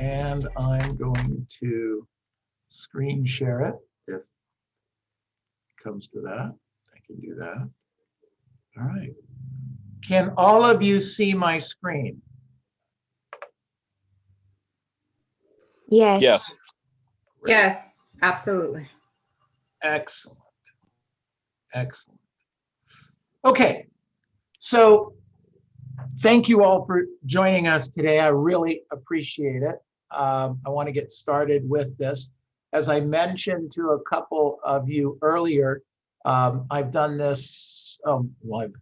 And I'm going to screen share it if it comes to that. I can do that. All right. Can all of you see my screen? Yes. Yes. Great. Yes, absolutely. Excellent. Excellent. Okay. So thank you all for joining us today. I really appreciate it. I want to get started with this. As I mentioned to a couple of you earlier, I've done this. Well,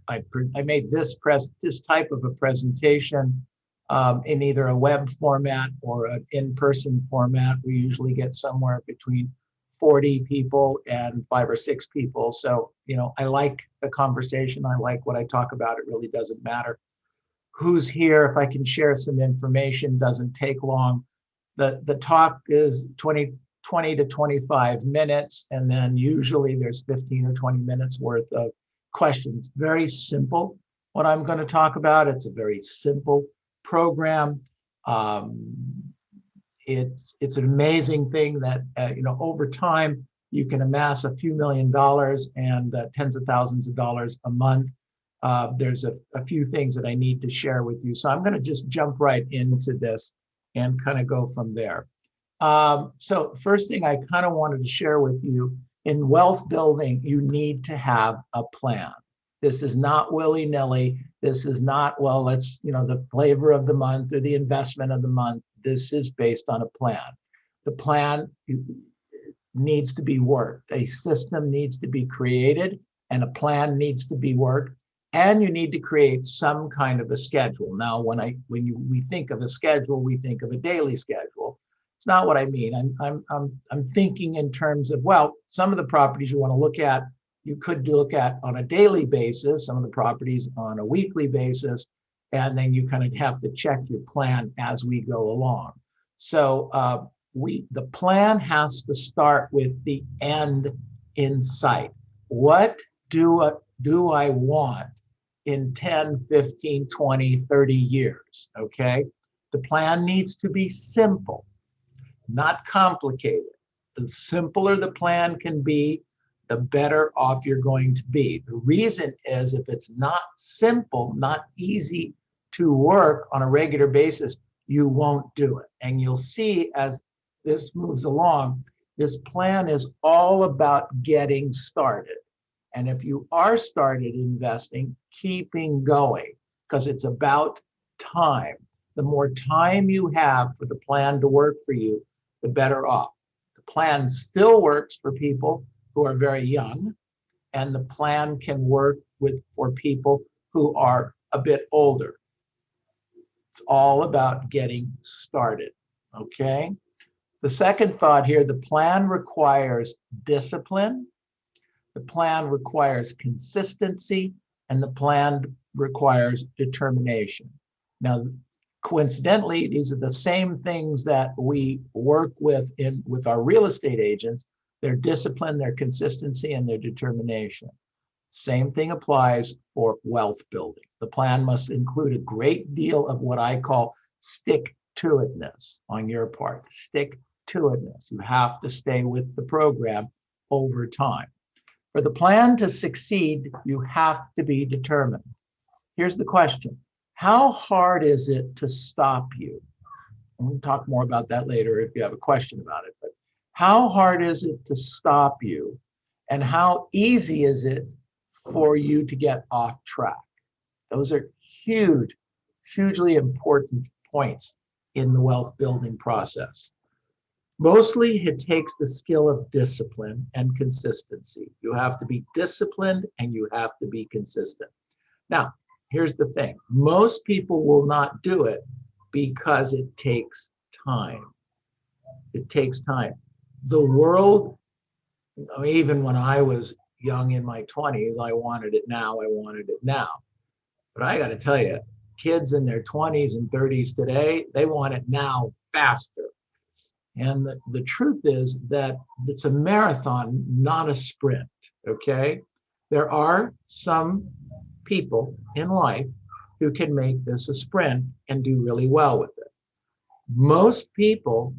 I made this type of a presentation in either a web format or an in-person format. We usually get somewhere between 40 people and 5 or 6 people. So, I like the conversation. I like what I talk about. It really doesn't matter who's here. If I can share some information, doesn't take long. The talk is 20 to 25 minutes, and then usually there's 15 or 20 minutes worth of questions. Very simple what I'm going to talk about. It's a very simple program. It's an amazing thing that over time you can amass a few $1,000,000 and tens of thousands of dollars a month. There's a few things that I need to share with you. So I'm going to just jump right into this and kind of go from there. So first thing I kind of wanted to share with you, in wealth building, you need to have a plan. This is not willy-nilly. This is not, well, let's, the flavor of the month or the investment of the month. This is based on a plan. The plan needs to be worked. A system needs to be created, and a plan needs to be worked. And you need to create some kind of a schedule. Now, when we think of a schedule, we think of a daily schedule. It's not what I mean. I'm thinking in terms of, well, some of the properties you want to look at, you could look at on a daily basis, some of the properties on a weekly basis, and then you kind of have to check your plan as we go along. So the plan has to start with the end in sight. What do I want in 10, 15, 20, 30 years, okay? The plan needs to be simple, not complicated. The simpler the plan can be, the better off you're going to be. The reason is, if it's not simple, not easy to work on a regular basis, you won't do it. And you'll see as this moves along, this plan is all about getting started. And if you are started investing, keeping going, because it's about time. The more time you have for the plan to work for you, the better off. The plan still works for people who are very young, and the plan can work for people who are a bit older. It's all about getting started, okay? The second thought here, the plan requires discipline. The plan requires consistency, and the plan requires determination. Now, coincidentally, these are the same things that we work with our real estate agents: their discipline, their consistency, and their determination. Same thing applies for wealth building. The plan must include a great deal of what I call stick-to-itness on your part. Stick-to-itness. You have to stay with the program over time. For the plan to succeed, you have to be determined. Here's the question: how hard is it to stop you? And we'll talk more about that later if you have a question about it. But how hard is it to stop you? And how easy is it for you to get off track? Those are hugely important points in the wealth building process. Mostly, it takes the skill of discipline and consistency. You have to be disciplined and you have to be consistent. Now, here's the thing. Most people will not do it because it takes time. It takes time. The world, even when I was young in my 20s, I wanted it now. But I got to tell you, kids in their 20s and 30s today, they want it now faster. And the truth is that it's a marathon, not a sprint, okay? There are some people in life who can make this a sprint and do really well with it. Most people,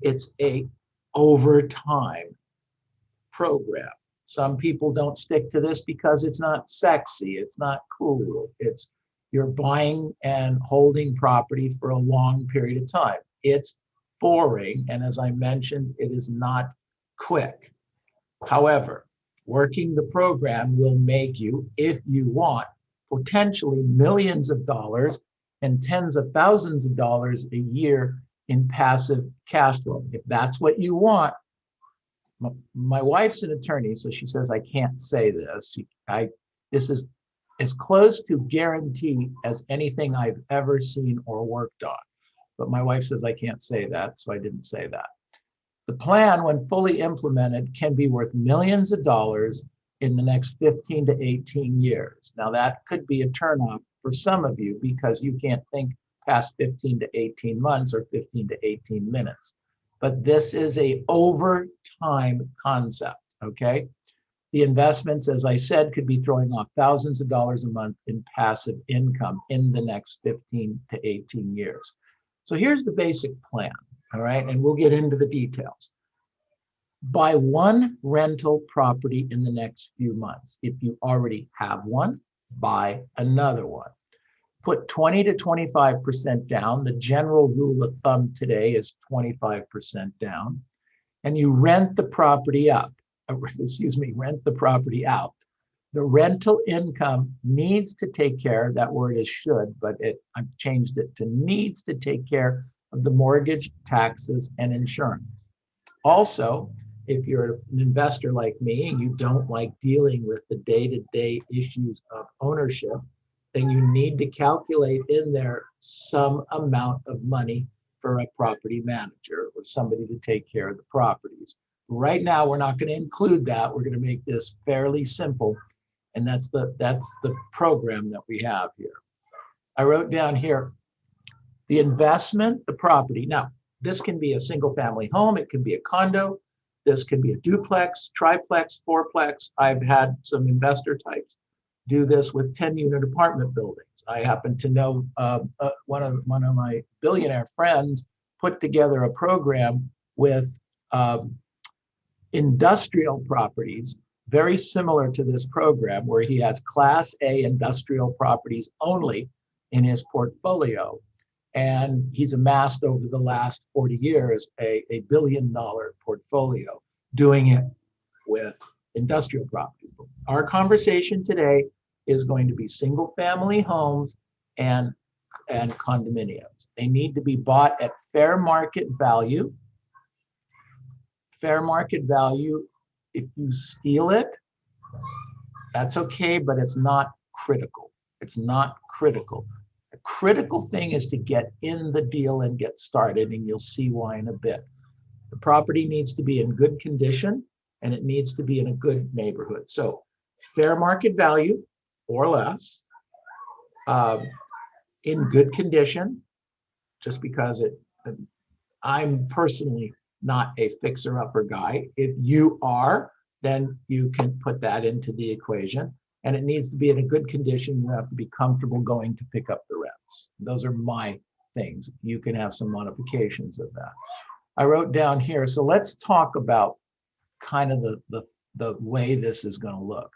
it's a overtime program. Some people don't stick to this because it's not sexy, it's not cool. It's you're buying and holding property for a long period of time. It's boring, and as I mentioned, it is not quick. However, working the program will make you, if you want, potentially millions of dollars and tens of thousands of dollars a year in passive cash flow. If that's what you want, my wife's an attorney, so she says I can't say this. This is as close to guarantee as anything I've ever seen or worked on. But my wife says I can't say that, so I didn't say that. The plan, when fully implemented, can be worth millions of dollars in the next 15 to 18 years. Now, that could be a turnoff for some of you because you can't think past 15 to 18 months or 15 to 18 minutes. But this is a overtime concept, okay? The investments, as I said, could be throwing off thousands of dollars a month in passive income in the next 15 to 18 years. So here's the basic plan, all right? And we'll get into the details. Buy one rental property in the next few months. If you already have one, buy another one. Put 20 to 25% down. The general rule of thumb today is 25% down. And you rent the property up. Rent the property out. The rental income needs to take care, that word is should, but I've changed it to needs to take care of the mortgage, taxes, and insurance. Also, if you're an investor like me and you don't like dealing with the day-to-day issues of ownership, then you need to calculate in there some amount of money for a property manager or somebody to take care of the properties. Right now, we're not going to include that. We're going to make this fairly simple, and that's the program that we have here. I wrote down here the investment, the property. Now, this can be a single family home. It can be a condo. This can be a duplex, triplex, fourplex. I've had some investor types do this with 10-unit apartment buildings. I happen to know one of my billionaire friends put together a program with industrial properties, very similar to this program, where he has Class A industrial properties only in his portfolio. And he's amassed over the last 40 years a $1 billion portfolio doing it with industrial properties. Our conversation today is going to be single family homes and condominiums. They need to be bought at fair market value. Fair market value, if you steal it, that's okay, but it's not critical. It's not critical. The critical thing is to get in the deal and get started, and you'll see why in a bit. The property needs to be in good condition, and it needs to be in a good neighborhood. So fair market value or less, in good condition, just because I'm personally not a fixer-upper guy. If you are, then you can put that into the equation. And it needs to be in a good condition. You have to be comfortable going to pick up the rents. Those are my things. You can have some modifications of that. I wrote down here, so let's talk about kind of the way this is going to look.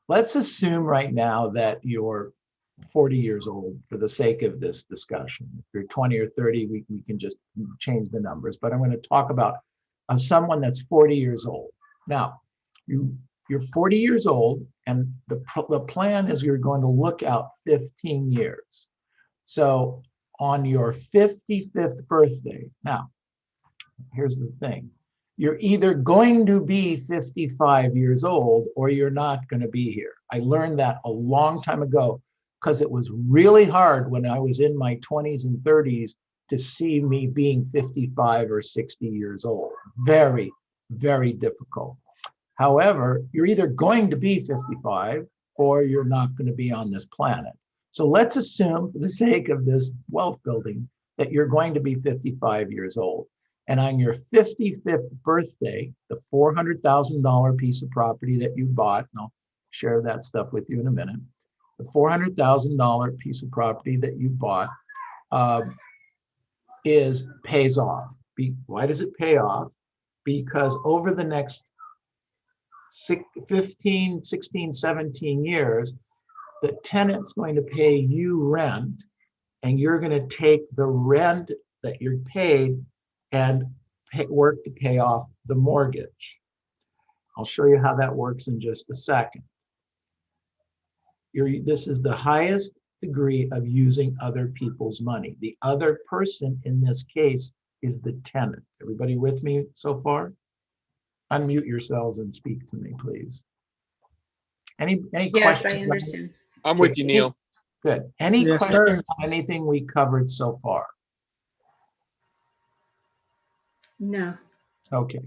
Let's assume right now that you're 40 years old for the sake of this discussion. If you're 20 or 30, we can just change the numbers, but I'm going to talk about someone that's 40 years old. Now, you're 40 years old, and the plan is you're going to look out 15 years. So on your 55th birthday, now, here's the thing. You're either going to be 55 years old or you're not going to be here. I learned that a long time ago because it was really hard when I was in my 20s and 30s to see me being 55 or 60 years old. Very, very difficult. However, you're either going to be 55 or you're not going to be on this planet. So let's assume, for the sake of this wealth building, that you're going to be 55 years old. And on your 55th birthday, the $400,000 piece of property that you bought, and I'll share that stuff with you in a minute, the $400,000 piece of property that you bought, is pays off. Why does it pay off? Because over the next 15, 16, 17 years, the tenant's going to pay you rent, and you're going to take the rent that you're paid and work to pay off the mortgage. I'll show you how that works in just a second. This is the highest degree of using other people's money. The other person in this case is the tenant. Everybody with me so far? Unmute yourselves and speak to me, please. Any Yes, questions? I understand. I'm with you, Neil. Good. Any Yes, questions sir. on anything we covered so far? No. Okay.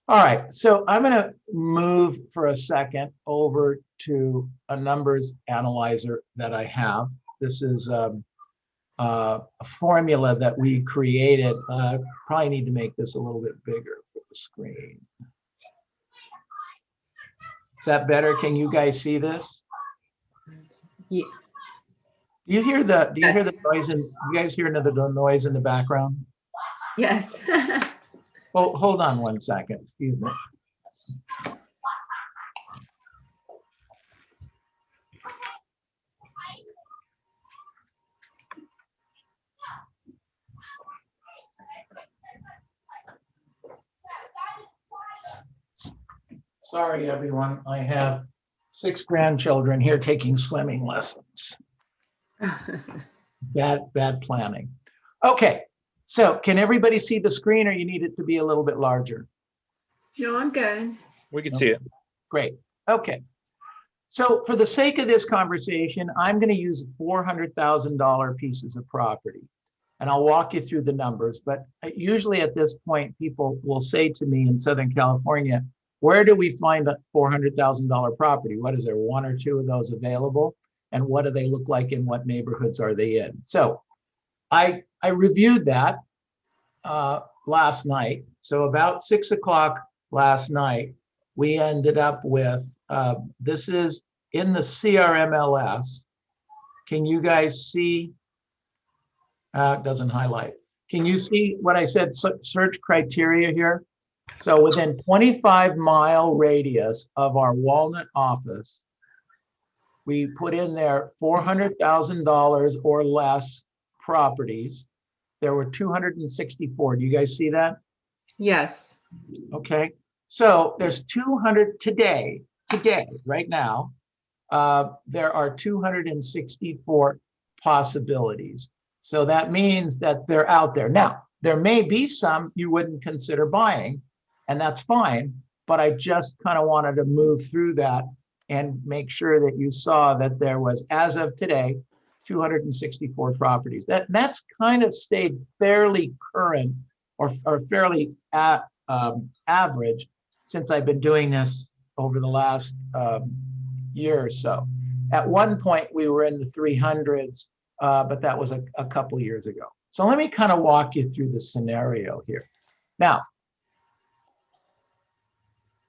All right. So I'm going to move for a second over to a numbers analyzer that I have. This is a formula that we created. Probably need to make this a little bit bigger for the screen. Is that better? Can you guys see this? Yeah. Do you hear the noise? And you guys hear another noise in the background? Yes. Well, hold on one second. Excuse me. Sorry, everyone. I have 6 grandchildren here taking swimming lessons. Bad planning. Okay, so can everybody see the screen, or you need it to be a little bit larger? No, I'm good. We can see it. Great. Okay. So for the sake of this conversation, I'm going to use $400,000 pieces of property, and I'll walk you through the numbers. But usually at this point, people will say to me in Southern California, where do we find a $400,000 property? What is there, 1 or 2 of those available? And what do they look like, and what neighborhoods are they in? So I reviewed that last night. So about 6 o'clock last night, we ended up with, this is in the CRMLS. Can you guys see? It doesn't highlight. Can you see what I said, search criteria here? So within 25-mile radius of our Walnut office, we put in there $400,000 or less properties. There were 264. Do you guys see that? Yes. Okay. So there's 200 today, right now, there are 264 possibilities. So that means that they're out there. Now, there may be some you wouldn't consider buying, and that's fine, but I just kind of wanted to move through that and make sure that you saw that there was, as of today, 264 properties. That's kind of stayed fairly current or fairly average since I've been doing this over the last year or so. At one point, we were in the 300s, but that was a couple years ago. So let me kind of walk you through the scenario here. Now,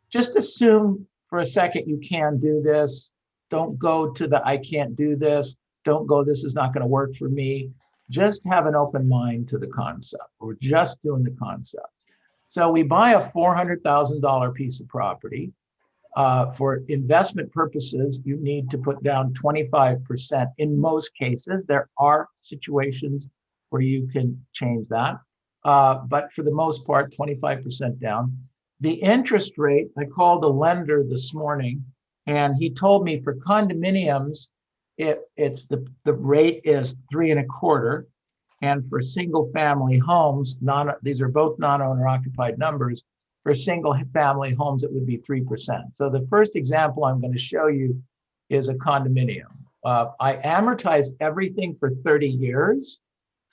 just assume for a second you can do this. Don't go to the I can't do this. Don't go, this is not going to work for me. Just have an open mind to the concept. We're just doing the concept. So we buy a $400,000 piece of property. For investment purposes, you need to put down 25% in most cases. There are situations where you can change that. But for the most part, 25% down. The interest rate, I called a lender this morning, and he told me for condominiums, it's the rate is 3.25%. And for single family homes, these are both non-owner occupied numbers. For single family homes, it would be 3%. So the first example I'm going to show you is a condominium. I amortize everything for 30 years,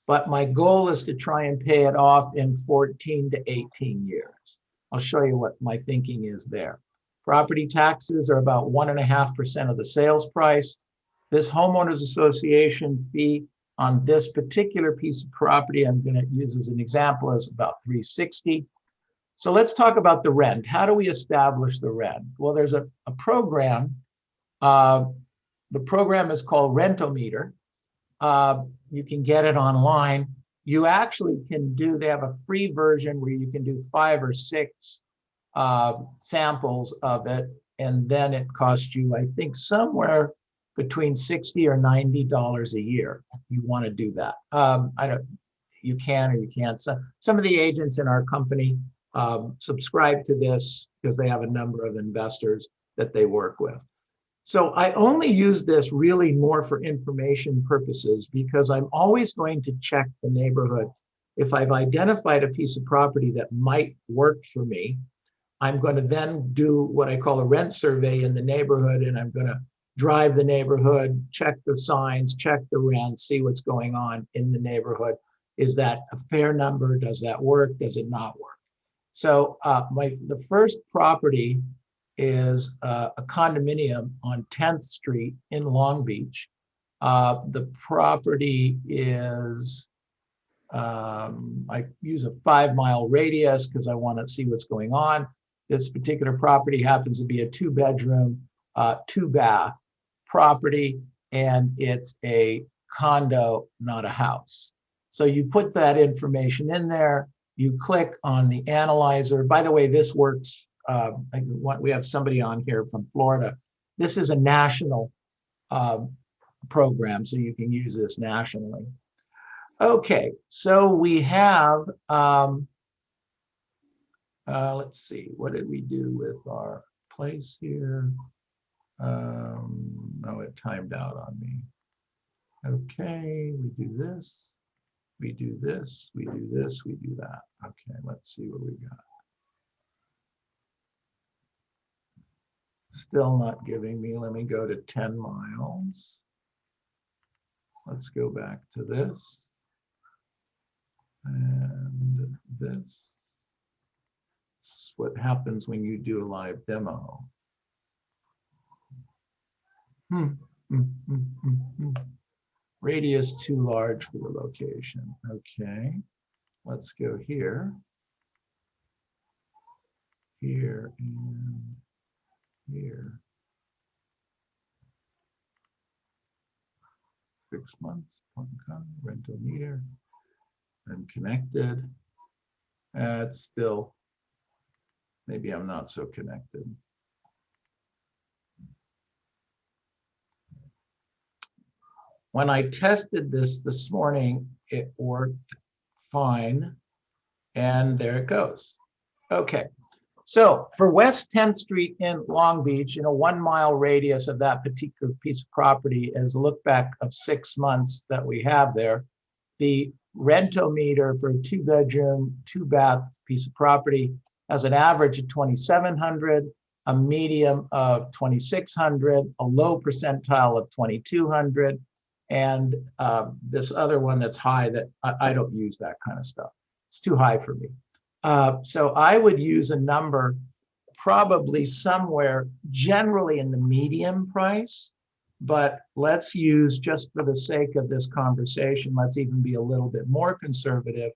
but my goal is to try and pay it off in 14 to 18 years. I'll show you what my thinking is there. Property taxes are about 1.5% of the sales price. This homeowners association fee on this particular piece of property, I'm going to use as an example, is about $360. So let's talk about the rent. How do we establish the rent? Well, there's a program. The program is called Rentometer. You can get it online. you actually can do, they have a free version where you can do 5 or 6 samples of it, and then it costs you, I think, somewhere between $60 or $90 a year if you want to do that. I don't, you can or you can't. So some of the agents in our company subscribe to this because they have a number of investors that they work with. So I only use this really more for information purposes because I'm always going to check the neighborhood. If I've identified a piece of property that might work for me, I'm going to then do what I call a rent survey in the neighborhood, and I'm going to drive the neighborhood, check the signs, check the rent, see what's going on in the neighborhood. Is that a fair number? Does that work? Does it not work? So the first property is a condominium on 10th Street in Long Beach. The property is, I use a 5-mile radius because I want to see what's going on. This particular property happens to be a 2-bedroom, 2-bath property, and it's a condo, not a house. So you put that information in there, you click on the analyzer. By the way, this works, we have somebody on here from Florida. This is a national program, so you can use this nationally. Okay, so we have, let's see, what did we do with our place here? Oh, it timed out on me. Okay, we do this, we do this, we do this, we do that. Okay, let's see what we got. Still not giving me, let me go to 10 miles. Let's go back to this. And this. It's what happens when you do a live demo. Radius too large for the location. Okay, let's go here, here, and here. 6 months, rental meter, and connected. It's still, maybe I'm not so connected. When I tested this morning, it worked fine. And there it goes. Okay, so for West 10th Street in Long Beach, in a 1-mile radius of that particular piece of property, as a look back of 6 months that we have there, the rentometer for a 2-bedroom, 2-bath piece of property has an average of 2,700, a medium of 2,600, a low percentile of 2,200, and this other one that's high that I don't use that kind of stuff. It's too high for me. So I would use a number probably somewhere generally in the medium price, but let's use, just for the sake of this conversation, let's even be a little bit more conservative,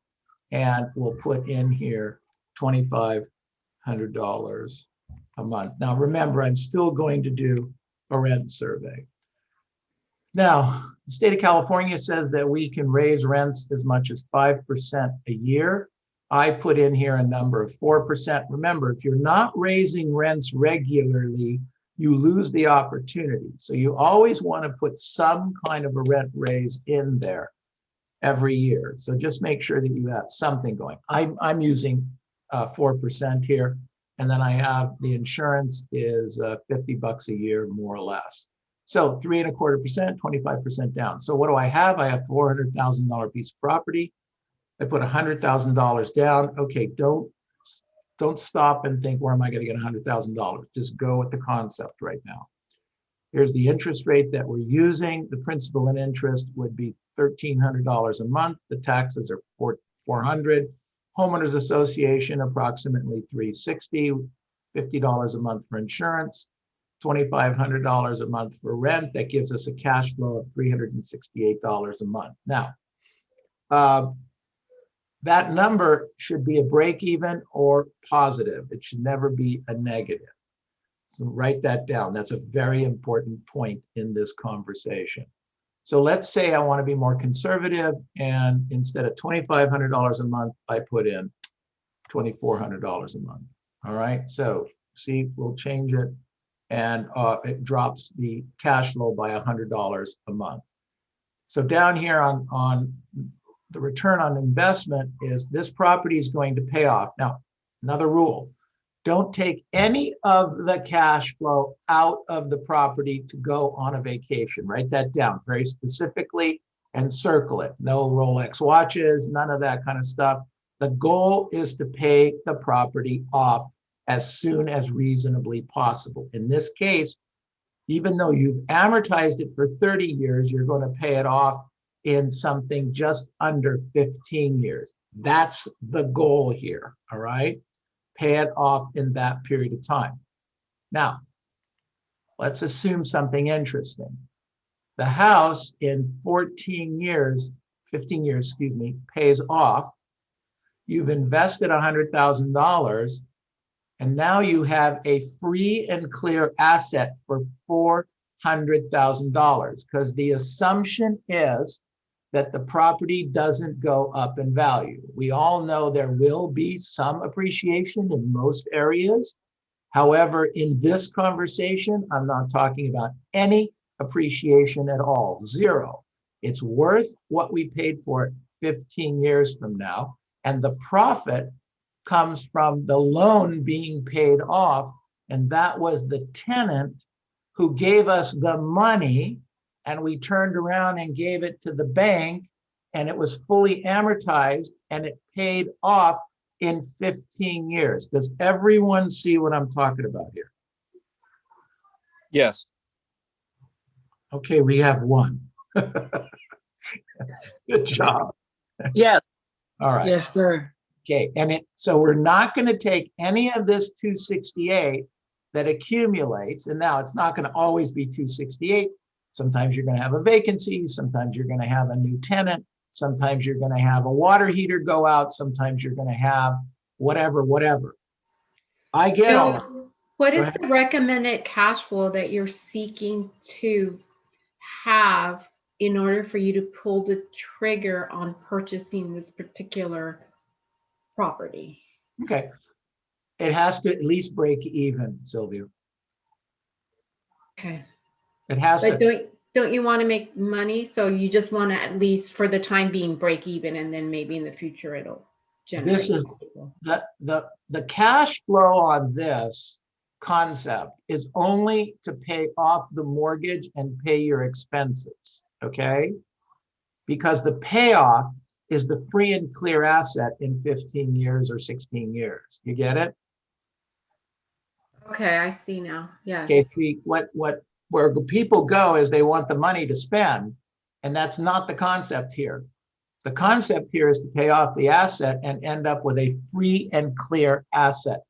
and we'll put in here $2,500 a month. Now remember, I'm still going to do a rent survey. Now, the state of California says that we can raise rents as much as 5% a year. I put in here a number of 4%. Remember, if you're not raising rents regularly, you lose the opportunity. So you always want to put some kind of a rent raise in there every year. So just make sure that you have something going. I'm using 4% here. And then I have the insurance is $50 a year, more or less. So 3.25%, 25% down. So what do I have? I have $400,000 piece of property. I put $100,000 down. Okay, don't stop and think, where am I going to get $100,000? Just go with the concept right now. Here's the interest rate that we're using. The principal and interest would be $1,300 a month. The taxes are $400. Homeowners Association, approximately $360, $50 a month for insurance, $2,500 a month for rent. That gives us a cash flow of $368 a month. Now, that number should be a break even or positive. It should never be a negative. So write that down. That's a very important point in this conversation. So let's say I want to be more conservative, and instead of $2,500 a month, I put in $2,400 a month. All right, so see, we'll change it, and it drops the cash flow by $100 a month. So down here on the return on investment is this property is going to pay off. Now, another rule, don't take any of the cash flow out of the property to go on a vacation. Write that down very specifically and circle it. No Rolex watches, none of that kind of stuff. The goal is to pay the property off as soon as reasonably possible. In this case, even though you've amortized it for 30 years, you're going to pay it off in something just under 15 years. That's the goal here, all right? Pay it off in that period of time. Now, let's assume something interesting. The house in 15 years, pays off. You've invested $100,000, and now you have a free and clear asset for $400,000, because the assumption is that the property doesn't go up in value. We all know there will be some appreciation in most areas. However, in this conversation, I'm not talking about any appreciation at all, zero. It's worth what we paid for it 15 years from now, and the profit comes from the loan being paid off, and that was the tenant who gave us the money, and we turned around and gave it to the bank, and it was fully amortized, and it paid off in 15 years. Does everyone see what I'm talking about here? Yes. Okay, we have one. Good job. Yes, All right. yes, sir. Okay, so we're not going to take any of this 268 that accumulates, and now it's not going to always be 268. Sometimes you're going to have a vacancy, sometimes you're going to have a new tenant, sometimes you're going to have a water heater go out, sometimes you're going to have whatever. I get all that. Bill, what Go is the recommended cash flow that you're seeking to have in order for you to pull the trigger on purchasing this particular property? Okay. It has to at least break even, Sylvia. Okay. It has But to. don't you want to make money? So you just want to, at least for the time being, break even, and then maybe in the future it'll generate. This is the cash flow on this concept is only to pay off the mortgage and pay your expenses, okay? Because the payoff is the free and clear asset in 15 years or 16 years. You get it? Okay, I see now. Yes. Okay, where people go is they want the money to spend, and that's not the concept here. The concept here is to pay off the asset and end up with a free and clear asset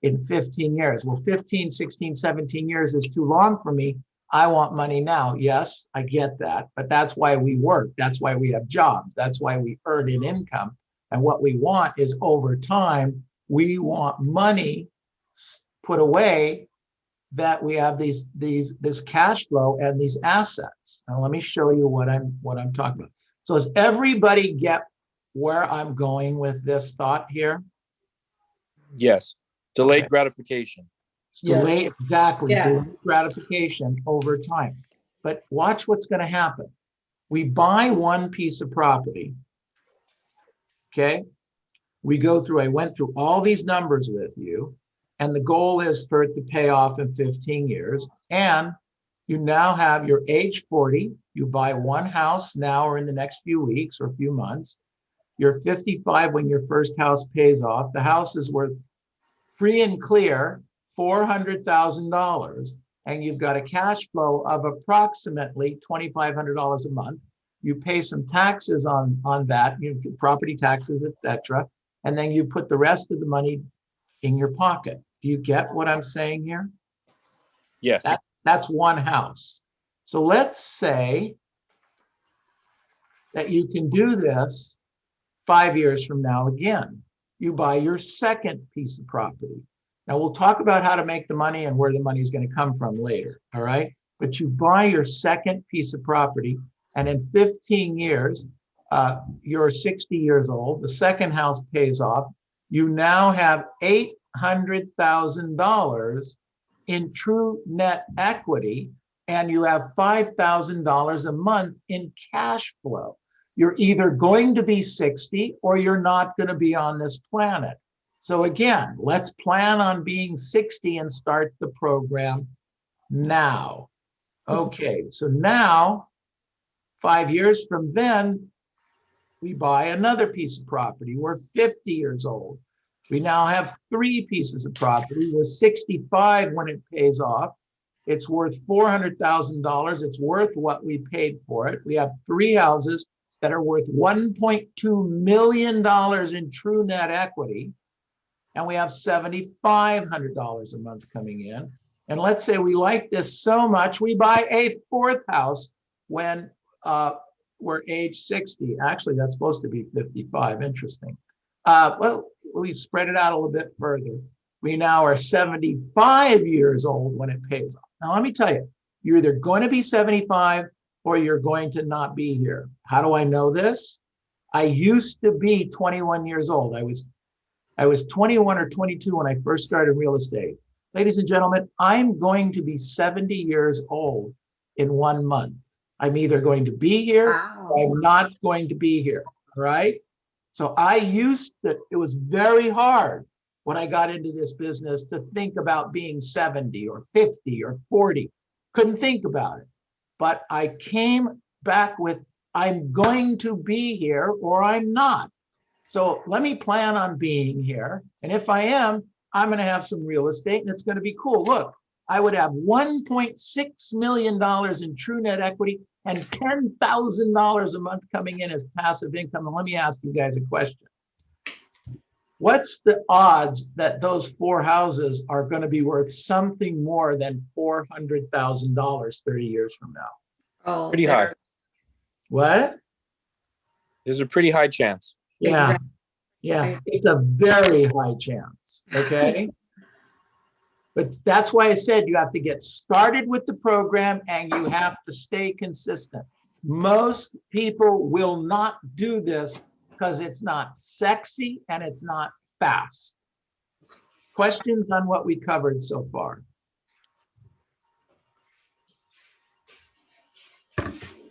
in 15 years. Well, 15, 16, 17 years is too long for me. I want money now. Yes, I get that, but that's why we work. That's why we have jobs. That's why we earn an income. And what we want is, over time, we want money put away, that we have this cash flow and these assets. Now let me show you what I'm talking about. So does everybody get where I'm going with this thought here? Yes. Delayed Okay. gratification. It's delayed, Yes. exactly, Yeah. delayed gratification over time. But watch what's going to happen. We buy one piece of property, okay? I went through all these numbers with you, and the goal is for it to pay off in 15 years. And you now have your age 40, you buy one house now or in the next few weeks or few months. You're 55 when your first house pays off. The house is worth free and clear $400,000, and you've got a cash flow of approximately $2,500 a month. You pay some taxes on that, property taxes, etc., and then you put the rest of the money in your pocket. Do you get what I'm saying here? Yes. That's one house. So let's say that you can do this 5 years from now again. You buy your second piece of property. Now we'll talk about how to make the money and where the money is going to come from later, all right? But you buy your second piece of property, and in 15 years, you're 60 years old, the second house pays off, you now have $800,000 in true net equity, and you have $5,000 a month in cash flow. You're either going to be 60 or you're not going to be on this planet. So again, let's plan on being 60 and start the program now. Okay, so now, 5 years from then, we buy another piece of property. We're 50 years old. We now have 3 pieces of property. We're 65 when it pays off. It's worth $400,000. It's worth what we paid for it. We have 3 houses that are worth $1.2 million in true net equity. And we have $7,500 a month coming in. And let's say we like this so much, we buy a 4th house when we're age 60. Actually, that's supposed to be 55. Interesting. Well, we spread it out a little bit further. We now are 75 years old when it pays off. Now, let me tell you, you're either going to be 75 or you're going to not be here. How do I know this? I used to be 21 years old. I was 21 or 22 when I first started real estate. Ladies and gentlemen, I'm going to be 70 years old in 1 month. I'm either going to be here or I'm not going to be here, all right? So it was very hard when I got into this business to think about being 70 or 50 or 40. Couldn't think about it. But I came back with, I'm going to be here or I'm not. So let me plan on being here. And if I am, I'm going to have some real estate and it's going to be cool. Look, I would have $1.6 million in true net equity and $10,000 a month coming in as passive income. And let me ask you guys a question. What's the odds that those 4 houses are going to be worth something more than $400,000 30 years from now? Oh, Pretty high. What? There's a pretty high chance. Yeah. Exactly. Yeah, it's a very high chance, okay? But that's why I said you have to get started with the program and you have to stay consistent. Most people will not do this because it's not sexy and it's not fast. Questions on what we covered so far?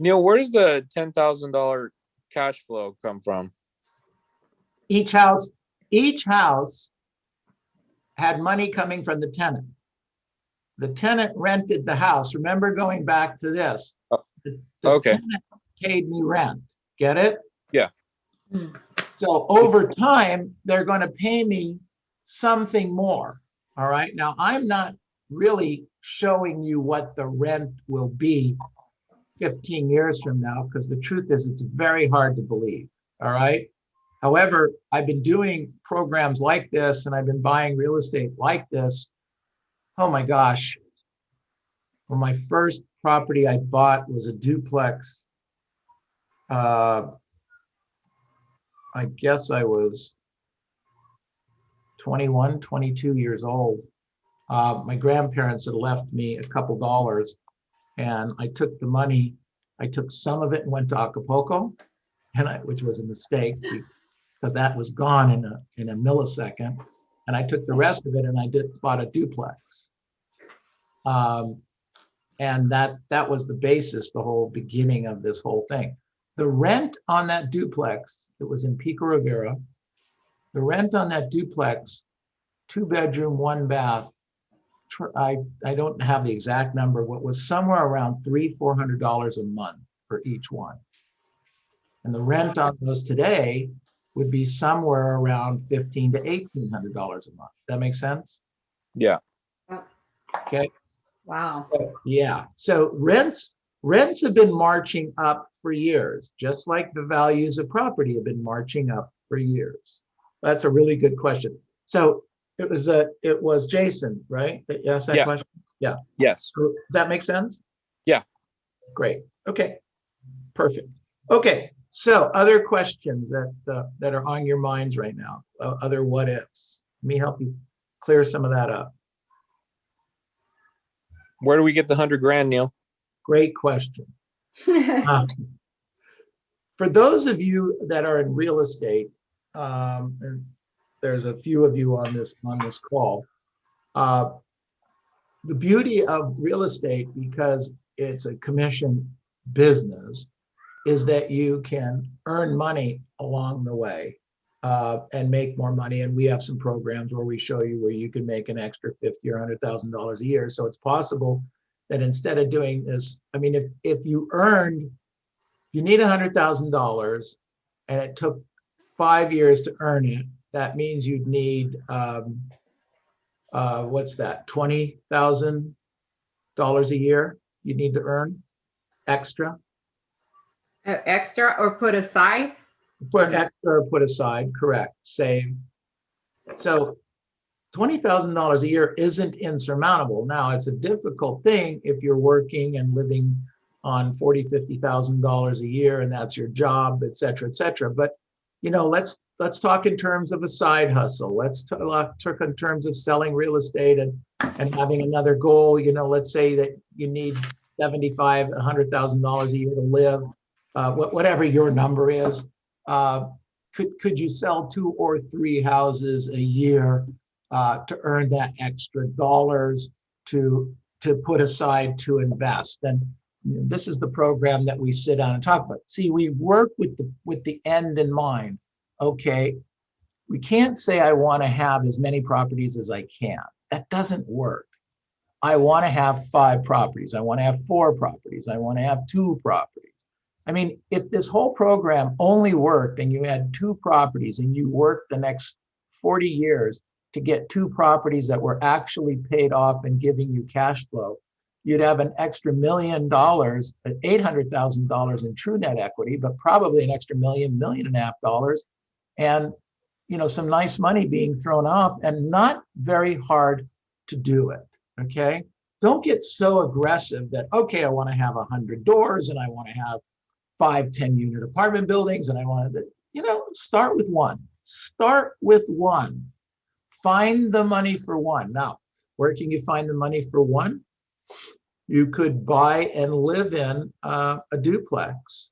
Neil, where does the $10,000 cash flow come from? Each house had money coming from the tenant. The tenant rented the house. Remember going back to this. The Okay. tenant paid me rent. Get it? Yeah. So over time, they're going to pay me something more. All right. Now, I'm not really showing you what the rent will be 15 years from now, because the truth is it's very hard to believe. All right. However, I've been doing programs like this and I've been buying real estate like this. Oh my gosh. Well, my first property I bought was a duplex. I guess I was 21, 22 years old. My grandparents had left me a couple dollars and I took the money. I took some of it and went to Acapulco, which was a mistake because that was gone in a millisecond. And I took the rest of it and I bought a duplex. And that was the basis, the whole beginning of this whole thing. The rent on that duplex, it was in Pico Rivera, the rent on that duplex, 2-bedroom, 1-bath, I don't have the exact number, but was somewhere around $300-400 a month for each one. And the rent on those today would be somewhere around $1,500 to $1,800 a month. That makes sense? Yeah. Okay. Wow. Yeah. So rents have been marching up for years, just like the values of property have been marching up for years. That's a really good question. So it was Jason, right? That asked that question? Yeah. Yes. Does that make sense? Yeah. Great. Okay. Perfect. Okay. So other questions that are on your minds right now, other what ifs. Let me help you clear some of that up. Where do we get the $100,000, Neil? Great question. Uh, For those of you that are in real estate, and there's a few of you on this call, uh, the beauty of real estate, because it's a commission business, is that you can earn money along the way and make more money. And we have some programs where we show you where you can make an extra $50,000 or $100,000 a year. So it's possible that instead of doing this, I mean, if you earned, you need $100,000 and it took 5 years to earn it, that means you'd need, what's that, $20,000 a year you need to earn extra. Extra or put aside? Put extra, put aside, correct, save. So $20,000 a year isn't insurmountable. Now, it's a difficult thing if you're working and living on $40,000, $50,000 a year, and that's your job, et cetera, et cetera. But, you know, let's talk in terms of a side hustle. Let's talk in terms of selling real estate and having another goal. You know, let's say that you need $75,000, $100,000 a year to live, whatever your number is. Could you sell 2 or 3 houses a year to earn that extra dollars to put aside to invest? And this is the program that we sit down and talk about. See, we work with the end in mind. Okay, we can't say I want to have as many properties as I can. That doesn't work. I want to have 5 properties. I want to have 4 properties. I want to have 2 properties. I mean, if this whole program only worked and you had 2 properties and you worked the next 40 years to get 2 properties that were actually paid off and giving you cash flow, you'd have an extra $1 million, $800,000 in true net equity, but probably an extra $1.5 million, and you know, some nice money being thrown off, and not very hard to do it. Okay, don't get so aggressive that, okay, I want to have 100 doors and I want to have 5 10-unit apartment buildings, and I want to, you know, start with one. Start with one. Find the money for one. Now, where can you find the money for one? You could buy and live in a duplex.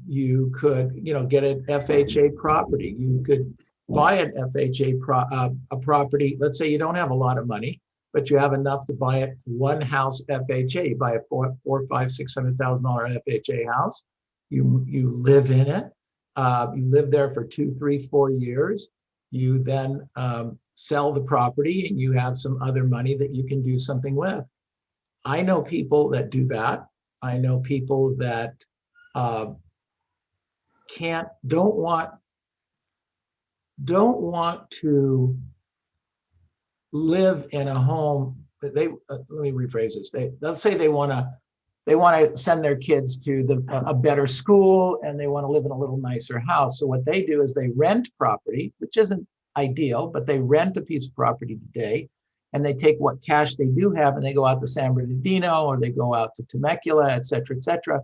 You could, you know, get an FHA property. You could buy an FHA a property. Let's say you don't have a lot of money, but you have enough to buy it one house FHA. You buy a $400,000, $500,000, $600,000 FHA house. You live in it. You live there for 2, 3, 4 years. You then sell the property and you have some other money that you can do something with. I know people that do that. I know people that don't want to live in a home that let me rephrase this. Let's say they want to send their kids to a better school and they want to live in a little nicer house. So what they do is they rent property, which isn't ideal, but they rent a piece of property today, and they take what cash they do have and they go out to San Bernardino or they go out to Temecula, et cetera,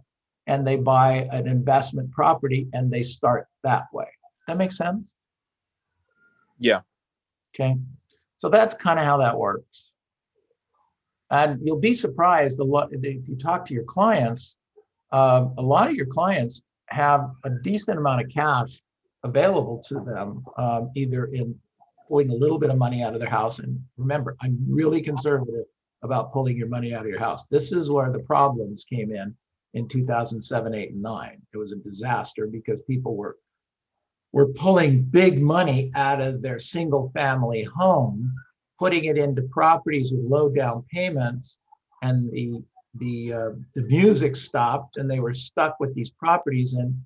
and they buy an investment property and they start that way. That makes sense? Yeah. Okay. So that's kind of how that works. And you'll be surprised if you talk to your clients, a lot of your clients have a decent amount of cash available to them, either in pulling a little bit of money out of their house. And remember, I'm really conservative about pulling your money out of your house. This is where the problems came in 2007, 8, and 9. It was a disaster because people were pulling big money out of their single family home, putting it into properties with low down payments, and the music stopped and they were stuck with these properties and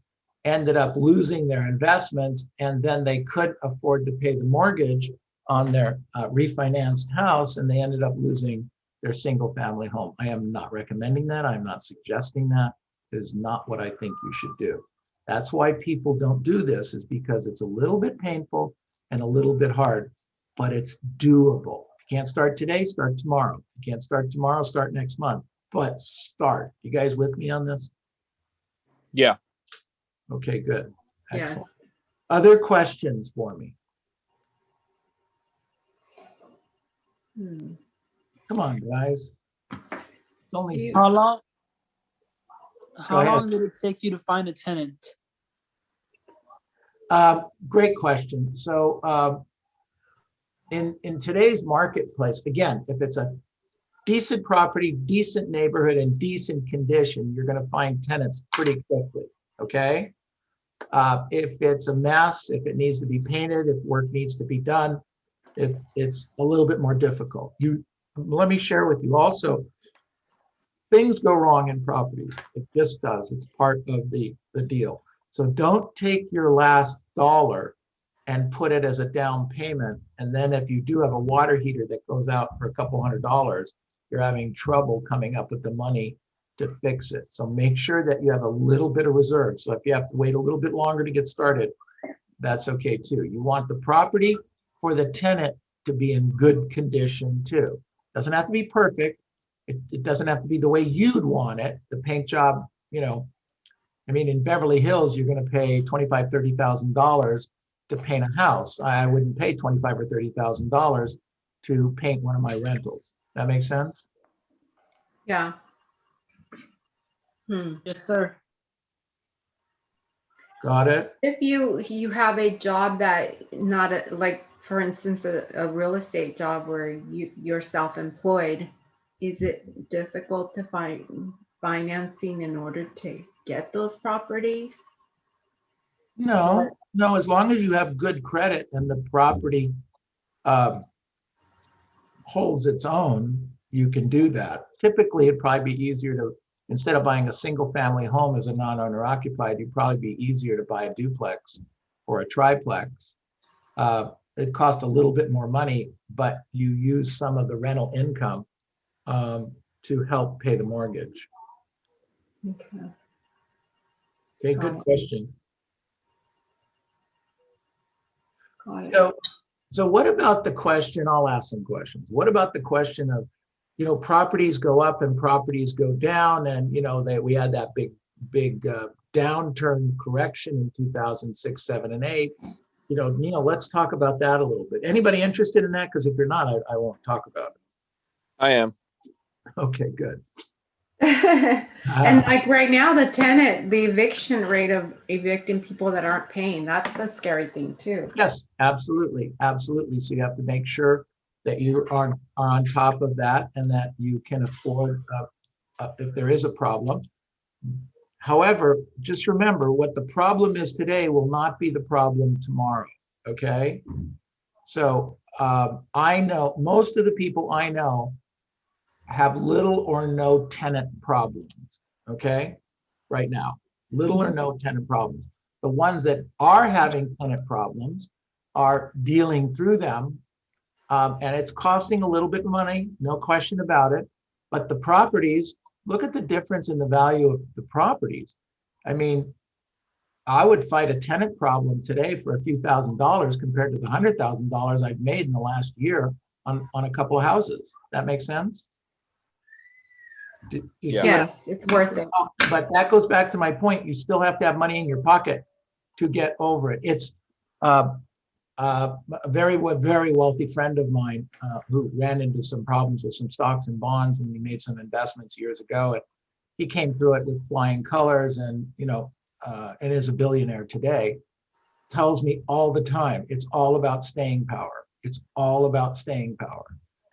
ended up losing their investments, and then they couldn't afford to pay the mortgage on their refinanced house, and they ended up losing their single family home. I am not recommending that. I'm not suggesting that. It is not what I think you should do. That's why people don't do this, is because it's a little bit painful and a little bit hard, but it's doable. If you can't start today, start tomorrow. If you can't start tomorrow, start next month, but start. You guys with me on this? Yeah. Okay, good. Excellent. Yes. Other questions for me? Come on, guys. It's only You- How long? How ahead. long did it take you to find a tenant? Great question. So in today's marketplace, again, if it's a decent property, decent neighborhood, and decent condition, you're going to find tenants pretty quickly. Okay. If it's a mess, if it needs to be painted, if work needs to be done, it's a little bit more difficult. Let me share with you also, things go wrong in properties. It just does. It's part of the deal. So don't take your last dollar and put it as a down payment. And then if you do have a water heater that goes out for a couple $100, you're having trouble coming up with the money to fix it. So make sure that you have a little bit of reserve. So if you have to wait a little bit longer to get started, that's okay too. You want the property for the tenant to be in good condition too. Doesn't have to be perfect. It doesn't have to be the way you'd want it. The paint job, I mean, in Beverly Hills, you're going to pay $25,000, $30,000 to paint a house. I wouldn't pay $25,000 or $30,000 to paint one of my rentals. That makes sense? Yeah. Yes, sir. Got it? If you have a job that like, for instance, a real estate job where you're self-employed, is it difficult to find financing in order to get those properties? No, as long as you have good credit and the property holds its own, you can do that. Typically, it'd probably be easier to, instead of buying a single family home as a non-owner occupied, you'd probably be easier to buy a duplex or a triplex. It costs a little bit more money, but you use some of the rental income to help pay the mortgage. Okay. Okay, good question. Got it. So what about the question, I'll ask some questions. What about the question of, properties go up and properties go down, and, we had that big downturn correction in 2006, 7, and 8. Let's talk about that a little bit. Anybody interested in that? Because if you're not, I won't talk about it. I am. Okay, good. And like right now, the eviction rate of evicting people that aren't paying, that's a scary thing too. Yes, absolutely. So you have to make sure that you are on top of that and that you can afford if there is a problem. However, just remember, what the problem is today will not be the problem tomorrow, okay? So I know most of the people I know have little or no tenant problems, okay? Right now, little or no tenant problems. The ones that are having tenant problems are dealing through them, and it's costing a little bit of money, no question about it. But the properties, look at the difference in the value of the properties. I mean, I would fight a tenant problem today for a few $1,000s compared to the $100,000 I've made in the last year on a couple of houses. That makes sense? You see Yes, it's worth it. But that goes back to my point. You still have to have money in your pocket to get over it. It's a very wealthy friend of mine who ran into some problems with some stocks and bonds when he made some investments years ago. And he came through it with flying colors, and and is a billionaire today. Tells me all the time, it's all about staying power. It's all about staying power.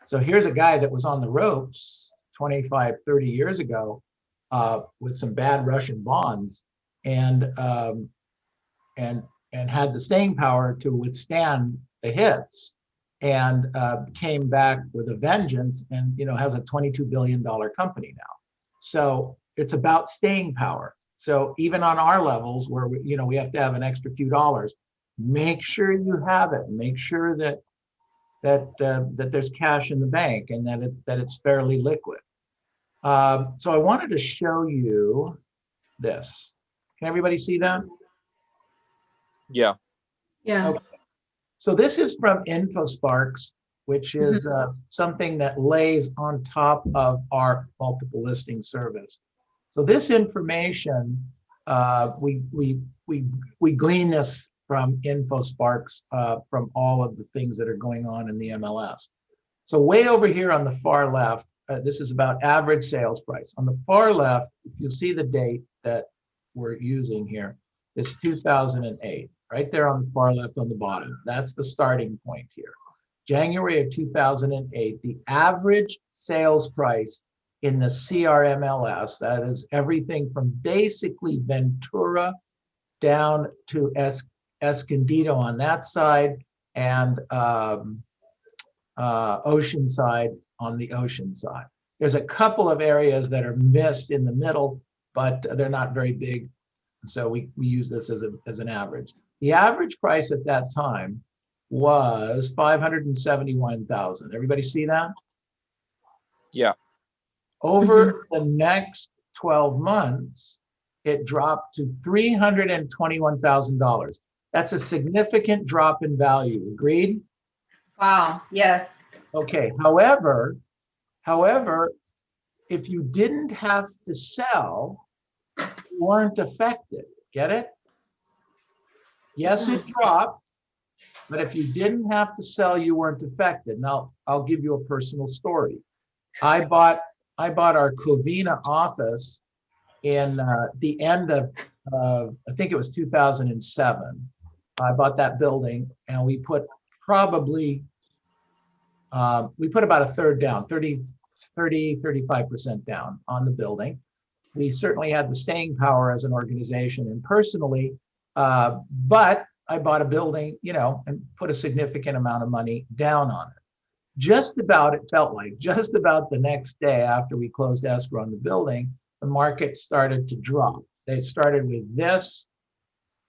So here's a guy that was on the ropes 25, 30 years ago with some bad Russian bonds, and had the staying power to withstand the hits, and came back with a vengeance, and has a $22 billion company now. So it's about staying power. So even on our levels where we have to have an extra few dollars, make sure you have it. Make sure that there's cash in the bank and that it's fairly liquid. So I wanted to show you this. Can everybody see that? Yeah. Yeah. Okay. So this is from InfoSparks, which is something that lays on top of our multiple listing service. So this information, we glean this from InfoSparks from all of the things that are going on in the MLS. So way over here on the far left, this is about average sales price. On the far left, you'll see the date, that we're using here is 2008, right there on the far left on the bottom. That's the starting point here. January of 2008, the average sales price in the CRMLS, that is everything from basically Ventura down to Escondido on that side, and Oceanside on the ocean side. There's a couple of areas that are missed in the middle, but they're not very big. So we use this as an average. The average price at that time was 571,000. Everybody see that? Yeah. Over the next 12 months, it dropped to $321,000. That's a significant drop in value. Agreed? Wow. Yes. Okay. However, if you didn't have to sell, you weren't affected. Get it? Yes, it dropped, but if you didn't have to sell, you weren't affected. Now, I'll give you a personal story. I bought our Covina office in the end of, I think it was 2007. I bought that building, and we put probably, we put about a third down, 35% down on the building. We certainly had the staying power as an organization and personally, but I bought a building, and put a significant amount of money down on it. Just about, it felt like, just about the next day after we closed escrow on the building, the market started to drop. They started with this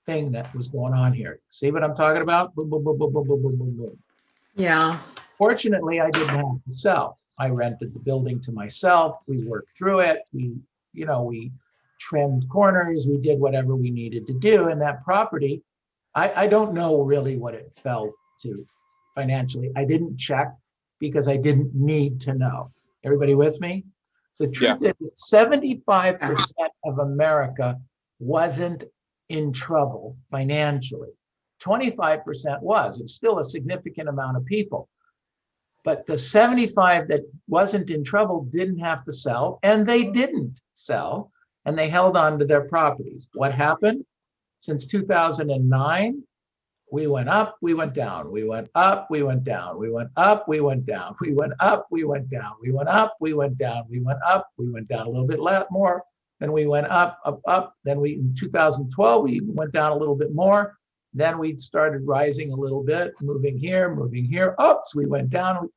thing that was going on here. See what I'm talking about? Boom, boom, boom, boom, boom, boom, boom, boom, boom. Yeah. Fortunately, I didn't have to sell. I rented the building to myself. We worked through it. We trimmed corners. We did whatever we needed to do. And that property, I don't know really what it fell to financially. I didn't check because I didn't need to know. Everybody with me? The truth is 75% of America wasn't in trouble financially. 25% was. It's still a significant amount of people. But the 75 that wasn't in trouble didn't have to sell, and they didn't sell, and they held on to their properties. What happened? Since 2009, we went up, we went down, we went up, we went down, we went up, we went down, we went up, we went down, we went up, we went down, we went up, we went down a little bit more, then we went up, up, then in 2012, we went down a little bit more, then we started rising a little bit, moving here, up, so we went down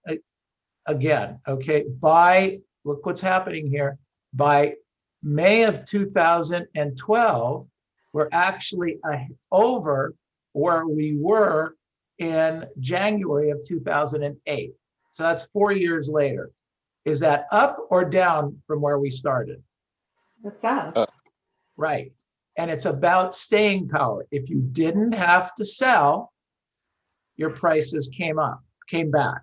again, okay? Look what's happening here, by May of 2012, we're actually over where we were in January of 2008. So that's 4 years later. Is that up or down from where we started? What's up? Right. And it's about staying power. If you didn't have to sell, your prices came back.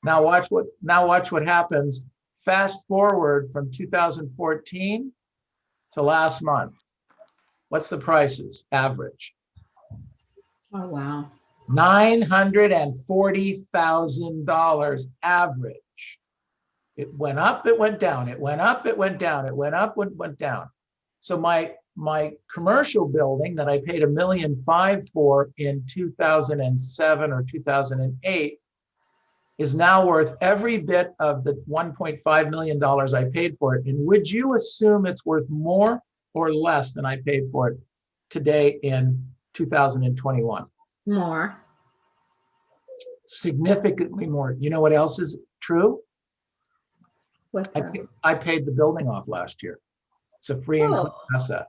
Now watch what happens. Fast forward from 2014 to last month. What's the prices average? Oh, wow. $940,000 average. It went up, it went down, it went up, it went down, it went up, it went down. So my commercial building that I paid $1.5 million for in 2007 or 2008 is now worth every bit of the $1.5 million I paid for it. And would you assume it's worth more or less than I paid for it today in 2021? More. Significantly more. You know what else is true? What's that? I paid the building off last year. It's a free and clear asset.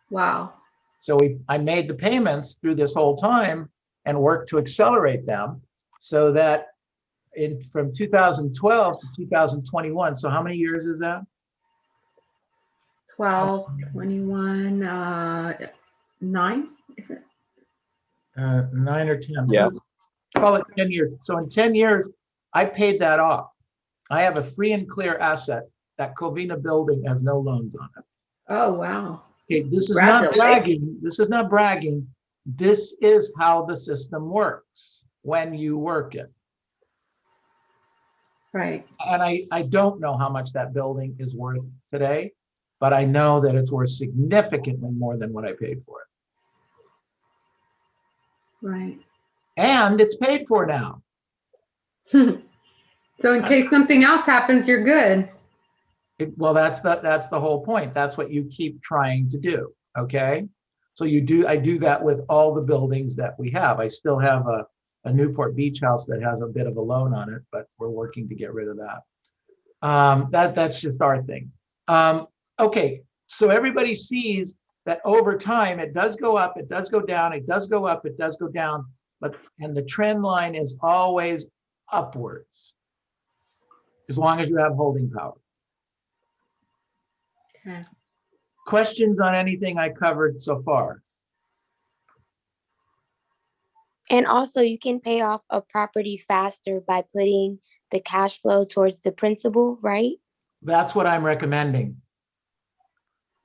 Wow. So I made the payments through this whole time and worked to accelerate them so that from 2012 to 2021. So how many years is that? 12, 21, 9. Is it? 9 or 10. Yeah. Call it 10 years. So in 10 years, I paid that off. I have a free and clear asset. That Covina building has no loans on it. Oh, wow. Okay, this is not bragging. This is not bragging. This is how the system works when you work it. Right. And I don't know how much that building is worth today. but I know that it's worth significantly more than what I paid for it. Right. And it's paid for now. So in case something else happens, you're good. Well, that's the whole point. That's what you keep trying to do. Okay. So I do that with all the buildings that we have. I still have a Newport Beach house that has a bit of a loan on it, but we're working to get rid of that. That's just our thing. Okay. So everybody sees that over time, it does go up, it does go down, it does go up, it does go down, and the trend line is always upwards, as long as you have holding power. Okay. Questions on anything I covered so far? And also, you can pay off a property faster by putting the cash flow towards the principal, right? That's what I'm recommending.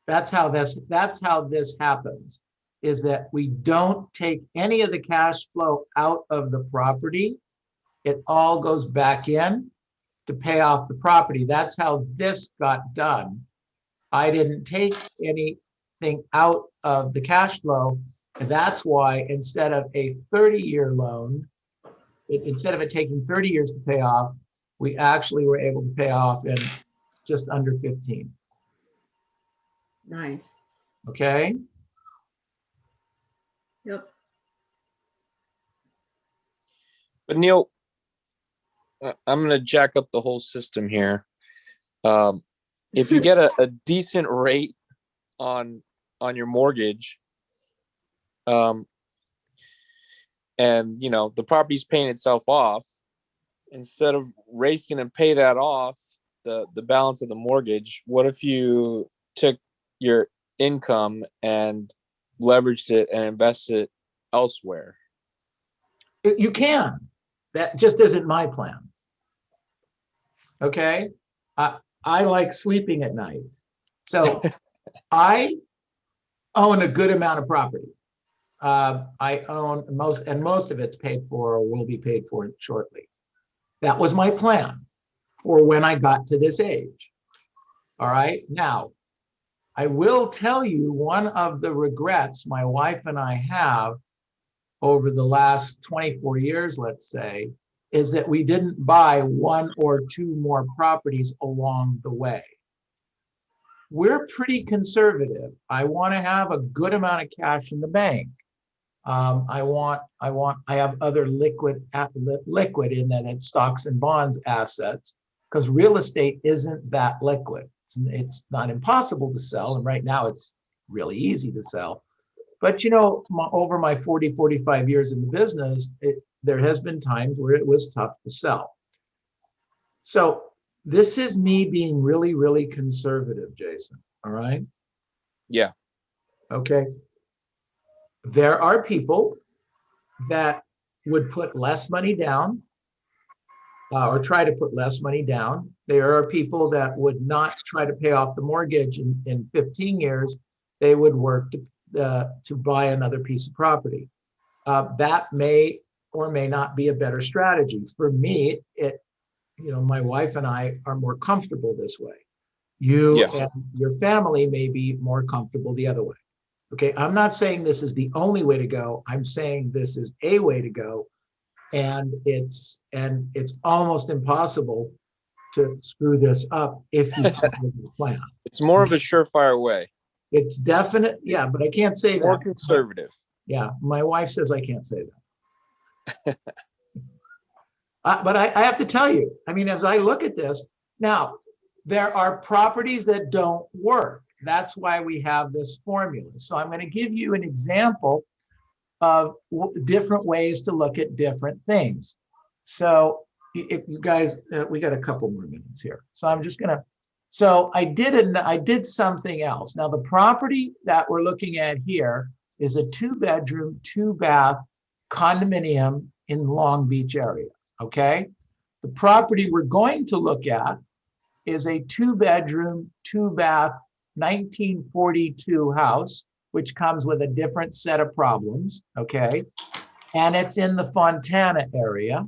That's how this happens, is that we don't take any of the cash flow out of the property. It all goes back in to pay off the property. That's how this got done. I didn't take anything out of the cash flow. And that's why instead of a 30-year loan, instead of it taking 30 years to pay off, we actually were able to pay off in just under 15. Nice. Okay. Yep. But Neil, I'm going to jack up the whole system here. If you get a decent rate on your mortgage, and the property's paying itself off, instead of racing and pay that off, the balance of the mortgage, what if you took your income and leveraged it and invested it elsewhere? You can. That just isn't my plan. Okay. I like sleeping at night. So I own a good amount of property. I own most of it's paid for or will be paid for shortly. That was my plan for when I got to this age. All right. Now, I will tell you one of the regrets my wife and I have over the last 24 years, let's say, is that we didn't buy one or two more properties along the way. We're pretty conservative. I want to have a good amount of cash in the bank. I have other liquid in that it's stocks and bonds assets, because real estate isn't that liquid. It's not impossible to sell. And right now it's really easy to sell. But over my 45 years in the business, there has been times where it was tough to sell. So this is me being really, really conservative, Jason. All right. Yeah. Okay. There are people that would put less money down or try to put less money down. There are people that would not try to pay off the mortgage in 15 years. They would work to buy another piece of property. That may or may not be a better strategy. For me, my wife and I are more comfortable this way. You and your family may be more comfortable the other way. Okay, I'm not saying this is the only way to go. I'm saying this is a way to go, and it's almost impossible to screw this up if you come with a plan. It's more of a surefire way. It's definite, yeah, but I can't say More that. conservative. Yeah, my wife says I can't say that. But I have to tell you, I mean, as I look at this, now, there are properties that don't work. That's why we have this formula. So I'm going to give you an example of different ways to look at different things. So if you guys, we got a couple more minutes here. So I'm just going to, so I did something else. Now the property that we're looking at here is a 2-bedroom, 2-bath condominium in Long Beach area. Okay. The property we're going to look at is a 2-bedroom, 2-bath 1942 house, which comes with a different set of problems, okay? And it's in the Fontana area.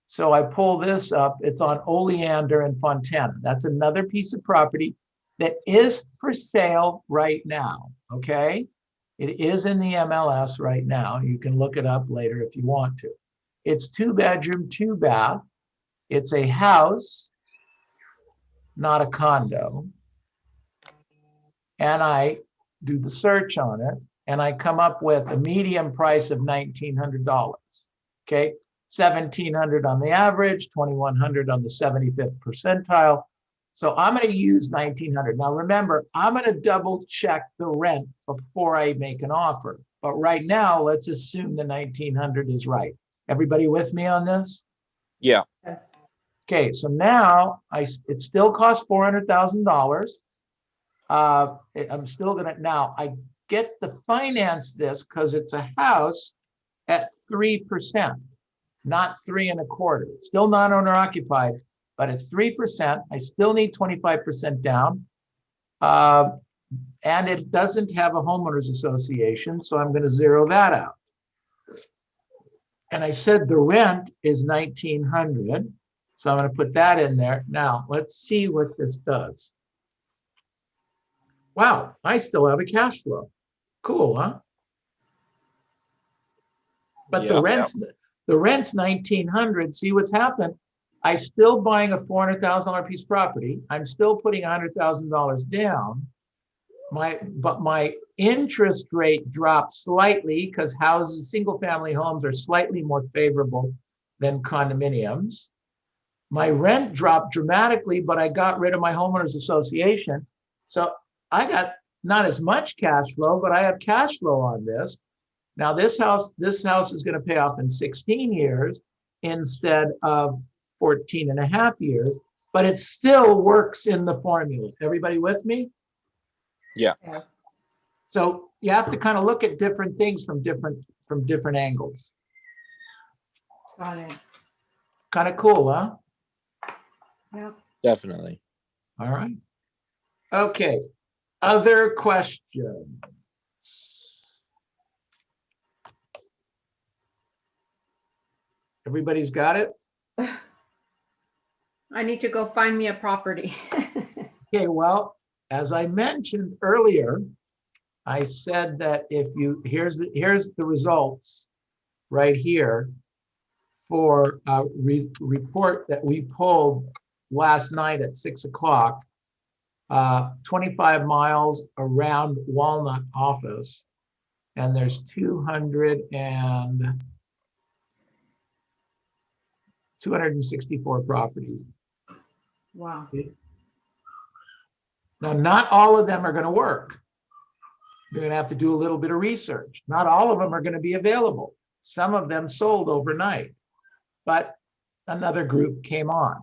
So I pull this up, it's on Oleander and Fontana. That's another piece of property that is for sale right now, okay? It is in the MLS right now. You can look it up later if you want to. It's 2-bedroom, 2-bath. It's a house, not a condo. And I do the search on it, and I come up with a median price of $1,900. Okay, 1,700 on the average, 2,100 on the 75th percentile. So I'm going to use 1,900. Now remember, I'm going to double check the rent before I make an offer. But right now, let's assume the 1,900 is right. Everybody with me on this? Yeah. Yes. Okay, so now it still costs $400,000. I'm still gonna, now I get to finance this because it's a house at 3%, not 3.25. Still non-owner occupied, but it's 3%. I still need 25% down. And it doesn't have a homeowners association, so I'm gonna zero that out. And I said the rent is 1,900, so I'm gonna put that in there. Now, let's see what this does. Wow, I still have a cash flow. Cool, huh? But the Yeah. rent's 1,900. See what's happened? I still buying a $400,000 piece of property. I'm still putting $100,000 down. But my interest rate dropped slightly because houses, single family homes are slightly more favorable than condominiums. My rent dropped dramatically, but I got rid of my homeowners association. So I got not as much cash flow, but I have cash flow on this. Now this house is going to pay off in 16 years instead of 14 and a half years, but it still works in the formula. Everybody with me? Yeah. Yes. So you have to kind of look at different things from different angles. Got it. Kind of cool, huh? Yep. Definitely. All right. Okay. Other questions? Everybody's got it? I need to go find me a property. Okay, well, as I mentioned earlier, I said that if you, here's the results right here for a report that we pulled last night at 6 o'clock, 25 miles around Walnut office, and there's 264 properties. Wow. Now, not all of them are going to work. You're going to have to do a little bit of research. Not all of them are going to be available. Some of them sold overnight, but another group came on.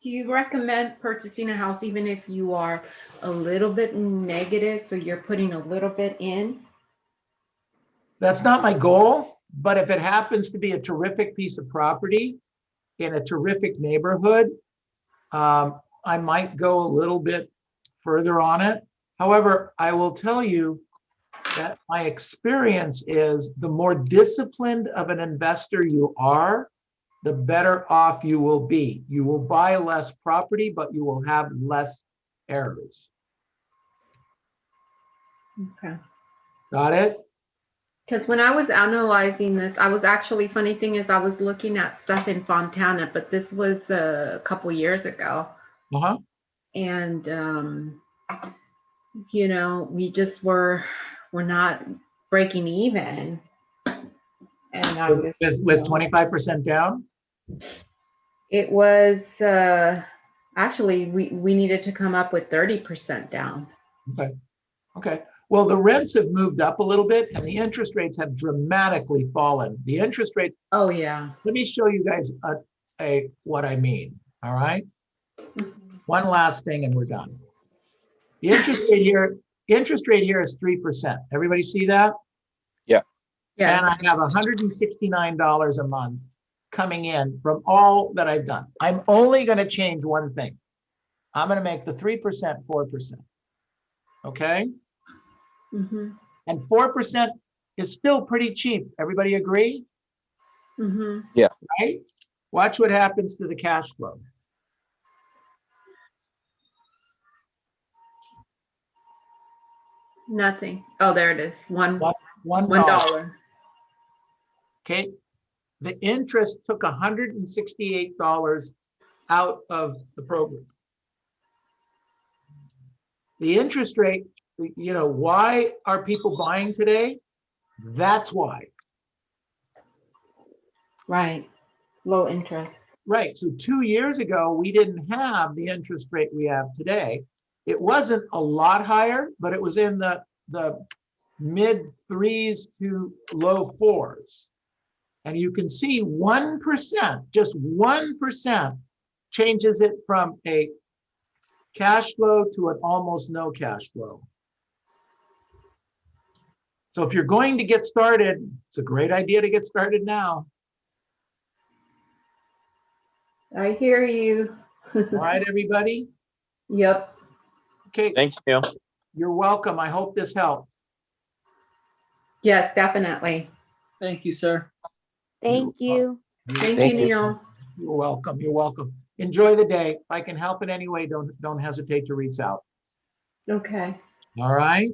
Do you recommend purchasing a house even if you are a little bit negative, so you're putting a little bit in? That's not my goal, but if it happens to be a terrific piece of property in a terrific neighborhood, I might go a little bit further on it. However, I will tell you that my experience is the more disciplined of an investor you are, the better off you will be. You will buy less property, but you will have less errors. Okay. Got it? Because when I was analyzing this, I was actually, funny thing is I was looking at stuff in Fontana, but this was a couple years ago. Uh-huh. And, you know, we just we're not breaking even. And I was, With 25% down? it was, actually, we needed to come up with 30% down. Okay. Okay. Well, the rents have moved up a little bit and the interest rates have dramatically fallen. The interest rates, Oh, yeah. let me show you guys what I mean. All right. One last thing and we're done. The interest rate here is 3%. Everybody see that? Yeah. Yeah. And I have $169 a month coming in from all that I've done. I'm only going to change one thing. I'm going to make the 3% 4%. Okay. Mm-hmm. And 4% is still pretty cheap. Everybody agree? Mm-hmm. Right? Watch what happens to the cash flow. Nothing. Oh, there it is. $1. $1. Okay. The interest took $168 out of the program. The interest rate, why are people buying today? That's why. Right. Low interest. Right. So 2 years ago, we didn't have the interest rate we have today. It wasn't a lot higher, but it was in the mid 3s to low 4s. And you can see 1%, just 1% changes it from a cash flow to an almost no cash flow. So if you're going to get started, it's a great idea to get started now. I hear you. All right, everybody? Yep. Okay, Thanks, Neil. you're welcome. I hope this helped. Yes, definitely. Thank you, sir. Thank you. Thank Thank you, you. Neil. You're welcome. You're welcome. Enjoy the day. If I can help in any way, don't hesitate to reach out. Okay. All right?